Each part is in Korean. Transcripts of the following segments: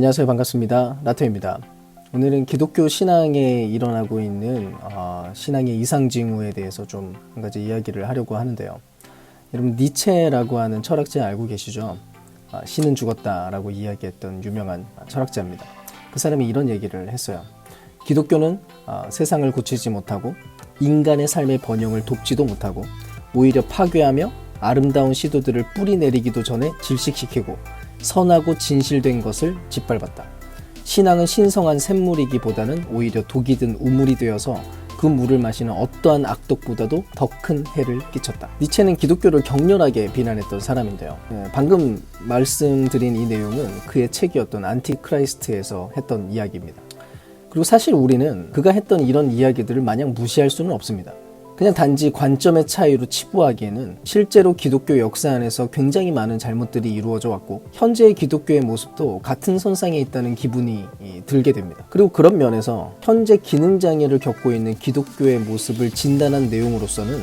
안녕하세요. 반갑습니다. 라테입니다. 오늘은 기독교 신앙에 일어나고 있는 신앙의 이상징후에 대해서 좀 한 가지 이야기를 하려고 하는데요. 여러분 니체라고 하는 철학자 알고 계시죠? 신은 죽었다라고 이야기했던 유명한 철학자입니다. 그 사람이 이런 얘기를 했어요. 기독교는 세상을 고치지 못하고 인간의 삶의 번영을 돕지도 못하고 오히려 파괴하며 아름다운 시도들을 뿌리내리기도 전에 질식시키고 선하고 진실된 것을 짓밟았다. 신앙은 신성한 샘물이기보다는 오히려 독이 든 우물이 되어서 그 물을 마시는 어떠한 악독보다도 더 큰 해를 끼쳤다. 니체는 기독교를 격렬하게 비난했던 사람인데요. 방금 말씀드린 이 내용은 그의 책이었던 안티크라이스트에서 했던 이야기입니다. 그리고 사실 우리는 그가 했던 이런 이야기들을 마냥 무시할 수는 없습니다. 그냥 단지 관점의 차이로 치부하기에는 실제로 기독교 역사 안에서 굉장히 많은 잘못들이 이루어져 왔고 현재의 기독교의 모습도 같은 선상에 있다는 기분이 들게 됩니다. 그리고 그런 면에서 현재 기능장애를 겪고 있는 기독교의 모습을 진단한 내용으로서는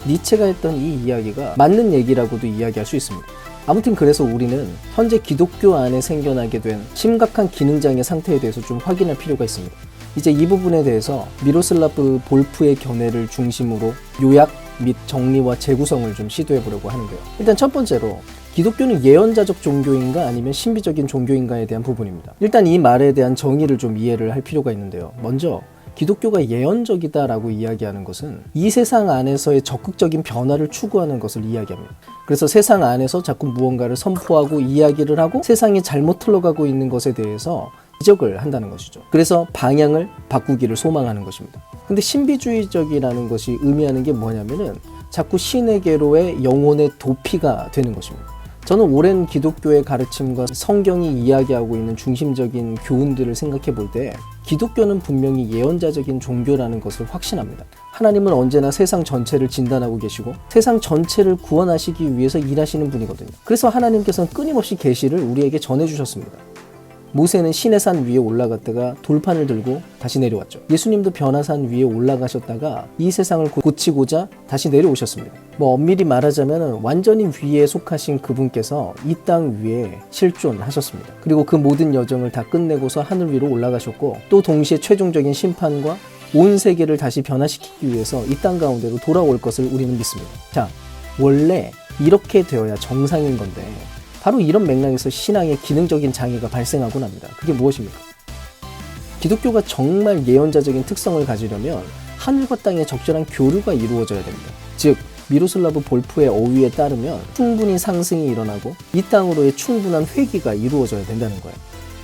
니체가 했던 이 이야기가 맞는 얘기라고도 이야기할 수 있습니다. 아무튼 그래서 우리는 현재 기독교 안에 생겨나게 된 심각한 기능장애 상태에 대해서 좀 확인할 필요가 있습니다. 이제 이 부분에 대해서 미로슬라브 볼프의 견해를 중심으로 요약 및 정리와 재구성을 좀 시도해 보려고 하는데요. 일단 첫 번째로 기독교는 예언자적 종교인가 아니면 신비적인 종교인가에 대한 부분입니다. 일단 이 말에 대한 정의를 좀 이해를 할 필요가 있는데요. 먼저 기독교가 예언적이다라고 이야기하는 것은 이 세상 안에서의 적극적인 변화를 추구하는 것을 이야기합니다. 그래서 세상 안에서 자꾸 무언가를 선포하고 이야기를 하고 세상이 잘못 흘러가고 있는 것에 대해서 지적을 한다는 것이죠. 그래서 방향을 바꾸기를 소망하는 것입니다. 근데 신비주의적이라는 것이 의미하는 게 뭐냐면은 자꾸 신에게로의 영혼의 도피가 되는 것입니다. 저는 오랜 기독교의 가르침과 성경이 이야기하고 있는 중심적인 교훈들을 생각해 볼 때 기독교는 분명히 예언자적인 종교라는 것을 확신합니다. 하나님은 언제나 세상 전체를 진단하고 계시고 세상 전체를 구원하시기 위해서 일하시는 분이거든요. 그래서 하나님께서는 끊임없이 계시를 우리에게 전해주셨습니다. 모세는 시내산 위에 올라갔다가 돌판을 들고 다시 내려왔죠. 예수님도 변화산 위에 올라가셨다가 이 세상을 고치고자 다시 내려오셨습니다. 엄밀히 말하자면 완전히 위에 속하신 그분께서 이 땅 위에 실존하셨습니다. 그리고 그 모든 여정을 다 끝내고서 하늘 위로 올라가셨고 또 동시에 최종적인 심판과 온 세계를 다시 변화시키기 위해서 이 땅 가운데로 돌아올 것을 우리는 믿습니다. 자, 원래 이렇게 되어야 정상인 건데 바로 이런 맥락에서 신앙의 기능적인 장애가 발생하곤 합니다. 그게 무엇입니까? 기독교가 정말 예언자적인 특성을 가지려면 하늘과 땅의 적절한 교류가 이루어져야 됩니다. 즉 미로슬라브 볼프의 어휘에 따르면 충분히 상승이 일어나고 이 땅으로의 충분한 회귀가 이루어져야 된다는 거예요.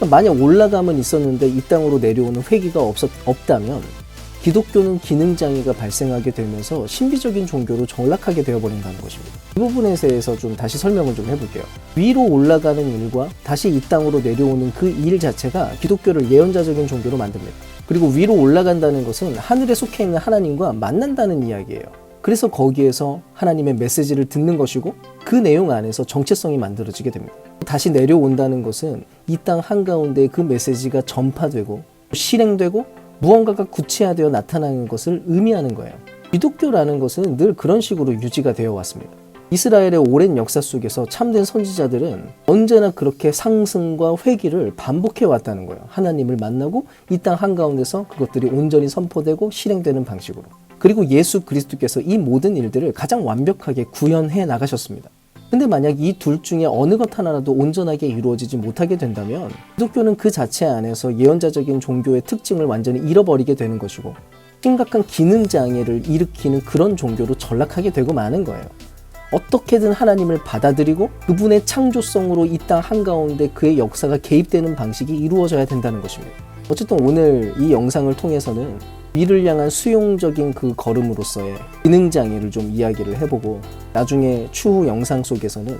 만약 올라감은 있었는데 이 땅으로 내려오는 회귀가 없다면 기독교는 기능장애가 발생하게 되면서 신비적인 종교로 전락하게 되어버린다는 것입니다. 이 부분에 대해서 좀 다시 설명을 좀 해볼게요. 위로 올라가는 일과 다시 이 땅으로 내려오는 그 일 자체가 기독교를 예언자적인 종교로 만듭니다. 그리고 위로 올라간다는 것은 하늘에 속해 있는 하나님과 만난다는 이야기예요. 그래서 거기에서 하나님의 메시지를 듣는 것이고 그 내용 안에서 정체성이 만들어지게 됩니다. 다시 내려온다는 것은 이 땅 한가운데 그 메시지가 전파되고 실행되고 무언가가 구체화되어 나타나는 것을 의미하는 거예요. 기독교라는 것은 늘 그런 식으로 유지가 되어 왔습니다. 이스라엘의 오랜 역사 속에서 참된 선지자들은 언제나 그렇게 상승과 회귀를 반복해 왔다는 거예요. 하나님을 만나고 이 땅 한가운데서 그것들이 온전히 선포되고 실행되는 방식으로. 그리고 예수 그리스도께서 이 모든 일들을 가장 완벽하게 구현해 나가셨습니다. 근데 만약 이 둘 중에 어느 것 하나라도 온전하게 이루어지지 못하게 된다면 기독교는 그 자체 안에서 예언자적인 종교의 특징을 완전히 잃어버리게 되는 것이고 심각한 기능장애를 일으키는 그런 종교로 전락하게 되고 마는 거예요. 어떻게든 하나님을 받아들이고 그분의 창조성으로 이 땅 한가운데 그의 역사가 개입되는 방식이 이루어져야 된다는 것입니다. 어쨌든 오늘 이 영상을 통해서는 위를 향한 수용적인 그 걸음으로서의 기능장애를 좀 이야기를 해보고 나중에 추후 영상 속에서는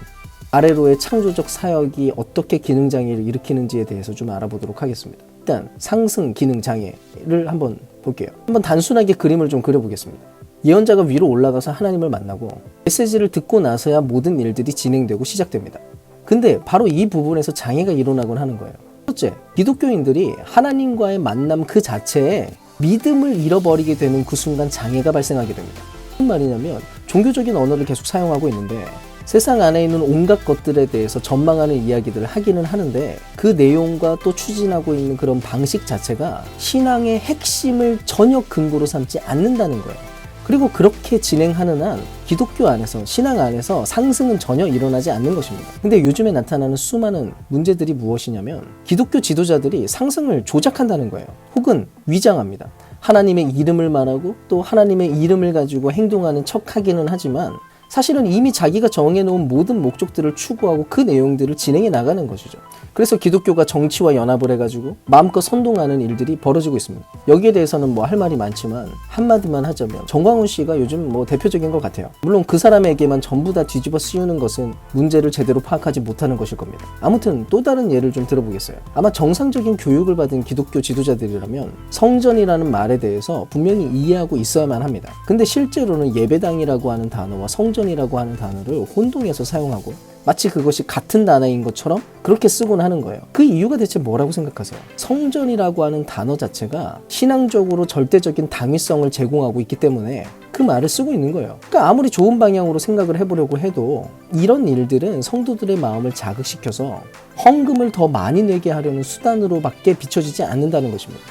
아래로의 창조적 사역이 어떻게 기능장애를 일으키는지에 대해서 좀 알아보도록 하겠습니다. 일단 상승 기능장애를 한번 볼게요. 한번 단순하게 그림을 좀 그려보겠습니다. 예언자가 위로 올라가서 하나님을 만나고 메시지를 듣고 나서야 모든 일들이 진행되고 시작됩니다. 근데 바로 이 부분에서 장애가 일어나곤 하는 거예요. 첫째, 기독교인들이 하나님과의 만남 그 자체에 믿음을 잃어버리게 되는 그 순간 장애가 발생하게 됩니다. 무슨 말이냐면 종교적인 언어를 계속 사용하고 있는데 세상 안에 있는 온갖 것들에 대해서 전망하는 이야기들을 하기는 하는데 그 내용과 또 추진하고 있는 그런 방식 자체가 신앙의 핵심을 전혀 근거로 삼지 않는다는 거예요. 그리고 그렇게 진행하는 한 기독교 안에서, 신앙 안에서 상승은 전혀 일어나지 않는 것입니다. 근데 요즘에 나타나는 수많은 문제들이 무엇이냐면 기독교 지도자들이 상승을 조작한다는 거예요. 혹은 위장합니다. 하나님의 이름을 말하고 또 하나님의 이름을 가지고 행동하는 척 하기는 하지만 사실은 이미 자기가 정해놓은 모든 목적들을 추구하고 그 내용들을 진행해 나가는 것이죠. 그래서 기독교가 정치와 연합을 해가지고 마음껏 선동하는 일들이 벌어지고 있습니다. 여기에 대해서는 뭐 할 말이 많지만 한마디만 하자면 정광훈 씨가 요즘 뭐 대표적인 것 같아요. 물론 그 사람에게만 전부 다 뒤집어 씌우는 것은 문제를 제대로 파악하지 못하는 것일 겁니다. 아무튼 또 다른 예를 좀 들어보겠어요. 아마 정상적인 교육을 받은 기독교 지도자들이라면 성전이라는 말에 대해서 분명히 이해하고 있어야만 합니다. 근데 실제로는 예배당이라고 하는 단어와 성전이라고 하는 단어를 혼동해서 사용하고 마치 그것이 같은 단어인 것처럼 그렇게 쓰곤 하는 거예요. 그 이유가 대체 뭐라고 생각하세요? 성전이라고 하는 단어 자체가 신앙적으로 절대적인 당위성을 제공하고 있기 때문에 그 말을 쓰고 있는 거예요. 그러니까 아무리 좋은 방향으로 생각을 해보려고 해도 이런 일들은 성도들의 마음을 자극시켜서 헌금을 더 많이 내게 하려는 수단으로밖에 비춰지지 않는다는 것입니다.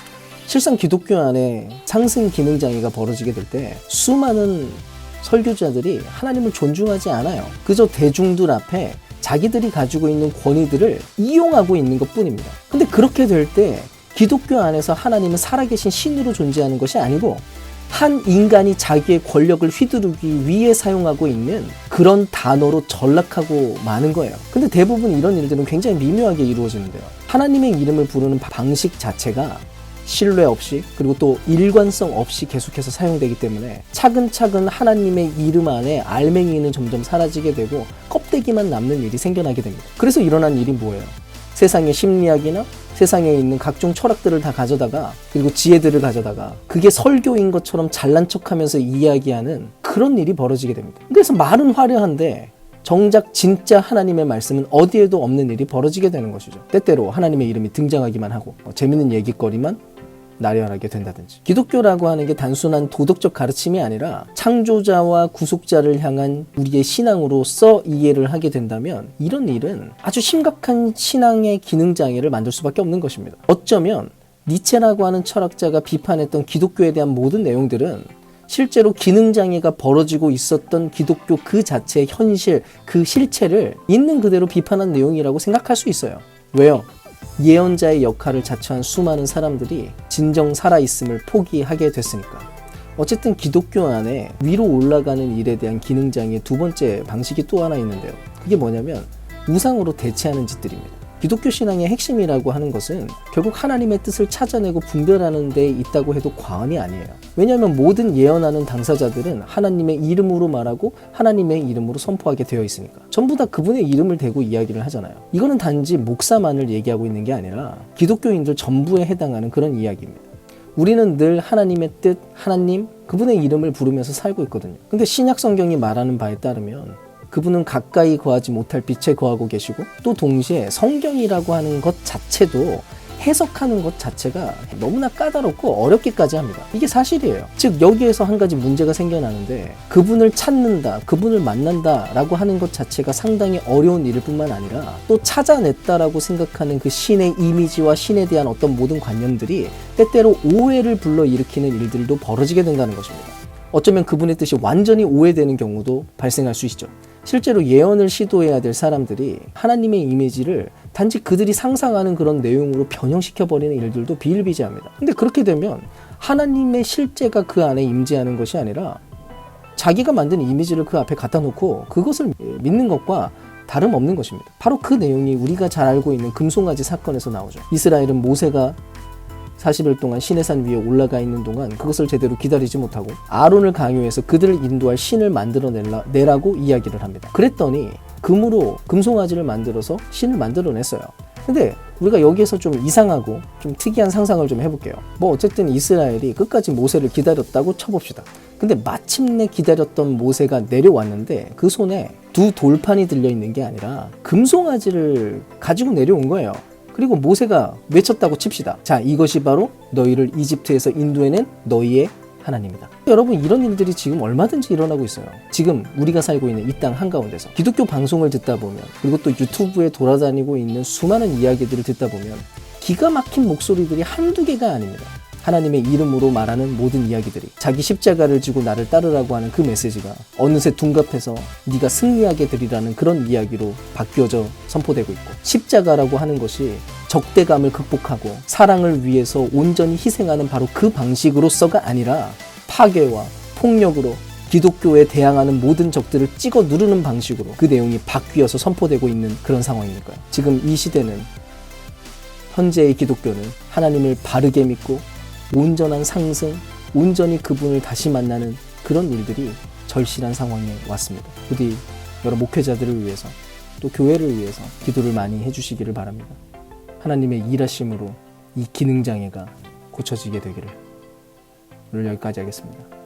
실상 기독교 안에 상승 기능장애가 벌어지게 될 때 수많은 설교자들이 하나님을 존중하지 않아요. 그저 대중들 앞에 자기들이 가지고 있는 권위들을 이용하고 있는 것뿐입니다. 근데 그렇게 될 때 기독교 안에서 하나님은 살아계신 신으로 존재하는 것이 아니고 한 인간이 자기의 권력을 휘두르기 위해 사용하고 있는 그런 단어로 전락하고 마는 거예요. 근데 대부분 이런 일들은 굉장히 미묘하게 이루어지는데요. 하나님의 이름을 부르는 방식 자체가 신뢰 없이 그리고 또 일관성 없이 계속해서 사용되기 때문에 차근차근 하나님의 이름 안에 알맹이는 점점 사라지게 되고 껍데기만 남는 일이 생겨나게 됩니다. 그래서 일어난 일이 뭐예요? 세상의 심리학이나 세상에 있는 각종 철학들을 다 가져다가 그리고 지혜들을 가져다가 그게 설교인 것처럼 잘난 척하면서 이야기하는 그런 일이 벌어지게 됩니다. 그래서 말은 화려한데 정작 진짜 하나님의 말씀은 어디에도 없는 일이 벌어지게 되는 것이죠. 때때로 하나님의 이름이 등장하기만 하고 재밌는 얘기거리만 나열하게 된다든지. 기독교라고 하는 게 단순한 도덕적 가르침이 아니라 창조자와 구속자를 향한 우리의 신앙으로서 이해를 하게 된다면 이런 일은 아주 심각한 신앙의 기능장애를 만들 수밖에 없는 것입니다. 어쩌면 니체라고 하는 철학자가 비판했던 기독교에 대한 모든 내용들은 실제로 기능장애가 벌어지고 있었던 기독교 그 자체의 현실, 그 실체를 있는 그대로 비판한 내용이라고 생각할 수 있어요. 왜요? 예언자의 역할을 자처한 수많은 사람들이 진정 살아있음을 포기하게 됐으니까. 어쨌든 기독교 안에 위로 올라가는 일에 대한 기능장애의 두 번째 방식이 또 하나 있는데요. 그게 뭐냐면 우상으로 대체하는 짓들입니다. 기독교 신앙의 핵심이라고 하는 것은 결국 하나님의 뜻을 찾아내고 분별하는 데 있다고 해도 과언이 아니에요. 왜냐하면 모든 예언하는 당사자들은 하나님의 이름으로 말하고 하나님의 이름으로 선포하게 되어 있으니까. 전부 다 그분의 이름을 대고 이야기를 하잖아요. 이거는 단지 목사만을 얘기하고 있는 게 아니라 기독교인들 전부에 해당하는 그런 이야기입니다. 우리는 늘 하나님의 뜻, 하나님, 그분의 이름을 부르면서 살고 있거든요. 근데 신약 성경이 말하는 바에 따르면 그분은 가까이 거하지 못할 빛에 거하고 계시고 또 동시에 성경이라고 하는 것 자체도 해석하는 것 자체가 너무나 까다롭고 어렵기까지 합니다. 이게 사실이에요. 즉 여기에서 한 가지 문제가 생겨나는데 그분을 찾는다, 그분을 만난다 라고 하는 것 자체가 상당히 어려운 일일 뿐만 아니라 또 찾아냈다라고 생각하는 그 신의 이미지와 신에 대한 어떤 모든 관념들이 때때로 오해를 불러일으키는 일들도 벌어지게 된다는 것입니다. 어쩌면 그분의 뜻이 완전히 오해되는 경우도 발생할 수 있죠. 실제로 예언을 시도해야 될 사람들이 하나님의 이미지를 단지 그들이 상상하는 그런 내용으로 변형시켜버리는 일들도 비일비재합니다. 근데 그렇게 되면 하나님의 실제가 그 안에 임재하는 것이 아니라 자기가 만든 이미지를 그 앞에 갖다 놓고 그것을 믿는 것과 다름없는 것입니다. 바로 그 내용이 우리가 잘 알고 있는 금송아지 사건에서 나오죠. 이스라엘은 모세가 40일 동안 시내산 위에 올라가 있는 동안 그것을 제대로 기다리지 못하고 아론을 강요해서 그들을 인도할 신을 만들어내라고 이야기를 합니다. 그랬더니 금으로 금송아지를 만들어서 신을 만들어냈어요. 근데 우리가 여기에서 좀 이상하고 좀 특이한 상상을 좀 해볼게요. 뭐 어쨌든 이스라엘이 끝까지 모세를 기다렸다고 쳐봅시다. 근데 마침내 기다렸던 모세가 내려왔는데 그 손에 두 돌판이 들려있는 게 아니라 금송아지를 가지고 내려온 거예요. 그리고 모세가 외쳤다고 칩시다. 자, 이것이 바로 너희를 이집트에서 인도해낸 너희의 하나님이다. 여러분, 이런 일들이 지금 얼마든지 일어나고 있어요. 지금 우리가 살고 있는 이 땅 한가운데서 기독교 방송을 듣다 보면, 그리고 또 유튜브에 돌아다니고 있는 수많은 이야기들을 듣다 보면 기가 막힌 목소리들이 한두 개가 아닙니다. 하나님의 이름으로 말하는 모든 이야기들이, 자기 십자가를 지고 나를 따르라고 하는 그 메시지가 어느새 둔갑해서 네가 승리하게 되리라는 그런 이야기로 바뀌어져 선포되고 있고, 십자가라고 하는 것이 적대감을 극복하고 사랑을 위해서 온전히 희생하는 바로 그 방식으로서가 아니라 파괴와 폭력으로 기독교에 대항하는 모든 적들을 찍어 누르는 방식으로 그 내용이 바뀌어서 선포되고 있는 그런 상황이니까요. 지금 이 시대는, 현재의 기독교는 하나님을 바르게 믿고 온전한 상승, 온전히 그분을 다시 만나는 그런 일들이 절실한 상황에 왔습니다. 부디 여러 목회자들을 위해서, 또 교회를 위해서 기도를 많이 해주시기를 바랍니다. 하나님의 일하심으로 이 기능장애가 고쳐지게 되기를. 오늘 여기까지 하겠습니다.